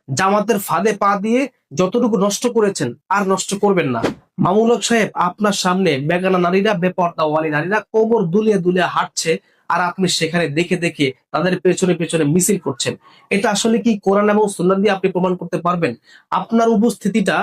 জামাতের ফাঁদে পা দিয়ে যতটুকু নষ্ট করেছেন আর নষ্ট করবেন না। মামুনুল হক সাহেব, আপনার সামনে বেগানা নারীরা, বেপর্দা ওয়ালি নারীরা কোমর দুলিয়ে দুলিয়ে হাঁটছে, আর আপনি সেখানে দেখে দেখে তাদের পেছনে পেছনে মিছিল করছেন। এটা আসলে কি কোরআন এবং সুন্নাহ দিয়ে আপনি প্রমাণ করতে পারবেন? আপনার উপস্থিতিটা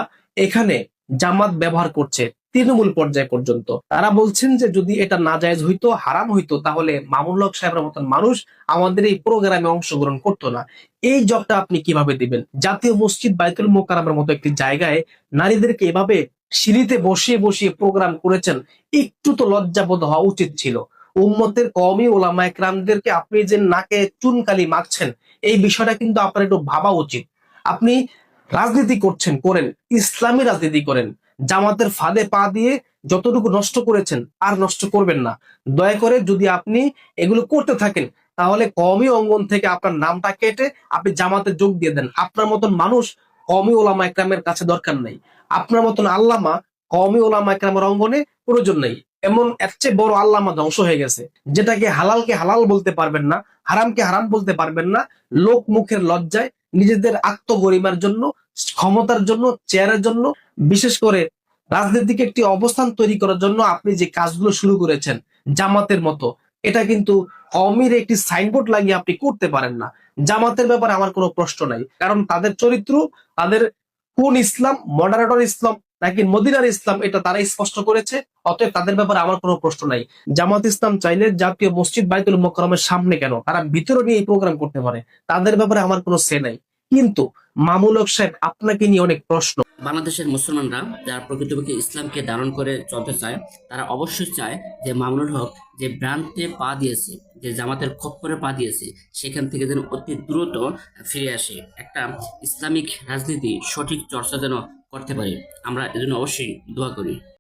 এখানে জামাত ব্যবহার করছে তৃণমূল পর্যায়ে পর্যন্ত। তারা বলছেন যে যদি এটা নাজায়েজ হইতো, হারাম হইতো, তাহলে মামুনুল হক সাহেবের মতন মানুষ আমাদের এই প্রোগ্রামে অংশগ্রহণ করতো না। এই জবটা আপনি কিভাবে দিবেন? জাতীয় মসজিদ বাইতুল মোকাররমের মতো একটি জায়গায় নারীদেরকে এভাবে সিঁড়িতে বসিয়ে বসিয়ে প্রোগ্রাম করেছেন। একটু তো লজ্জাবোধ হওয়া উচিত ছিল। উম্মতের কওমি ওলামা একরামদেরকে আপনি যে নাকে চুনকালি মাখছেন, এই বিষয়টা কিন্তু আপনার একটু ভাবা উচিত। আপনি রাজনীতি করছেন, করেন, ইসলামী রাজনীতি করেন। জামাতের ফাঁদে পা দিয়ে যতটুকু নষ্ট করেছেন আর নষ্ট করবেন না। দয়া করে যদি আপনি এগুলো করতে থাকেন, তাহলে কওমি অঙ্গন থেকে আপনার নামটা কেটে আপনি জামাতে যোগ দিয়ে দেন। আপনার মতন মানুষ কওমি ওলামা একরামের কাছে দরকার নাই। আপনার মতন আল্লামা কওমি ওলামা একরামের অঙ্গনে প্রয়োজন নেই। এমন এর চেয়ে বড় আল্লামা ধ্বংস হয়ে গেছে, যেটাকে হালালকে হালাল বলতে পারবেন না, হারামকে হারাম বলতে পারবেন না। লোক মুখের লজ্জায়, নিজেদের আত্মগরিমার জন্য, ক্ষমতার জন্য, চেয়ারের জন্য, বিশেষ করে রাজনৈতিক একটি অবস্থান তৈরি করার জন্য আপনি যে কাজগুলো শুরু করেছেন জামাতের মতো, এটা কিন্তু কওমির একটি সাইনবোর্ড লাগিয়ে আপনি করতে পারেন না। জামাতের ব্যাপারে আমার কোনো প্রশ্ন নাই, কারণ তাদের চরিত্র, তাদের কোন ইসলাম, মডারেটর ইসলাম নাকি মদিনার ইসলাম, এটা তারাই স্পষ্ট করেছে। অতএব তাদের ব্যাপারে আমার কোনো প্রশ্ন নাই। জামাত ইসলাম চাইলে জাতীয় মসজিদ বাইতুল মোকাররমের সামনে কেন, তারা ভিতরে নিয়ে এই প্রোগ্রাম করতে পারে, তাদের ব্যাপারে আমার কোনো সে নাই। কিন্তু মামুনুল হক সাহেব, আপনাকে নিয়ে অনেক প্রশ্ন। বাংলাদেশের মুসলমানরা যারা প্রকৃতপক্ষে ইসলামকে ধারণ করে চলতে চায়, তারা অবশ্যই চায় যে মামুনুল হক যে ভ্রান্তে পা দিয়েছে, যে জামাতের খপ্পরে পা দিয়েছে, সেখান থেকে যেন অতি দ্রুত ফিরে আসে, একটা ইসলামিক রাজনীতি সঠিক চর্চা যেন করতে পারে। আমরা এজন্য অবশ্যই দোয়া করি।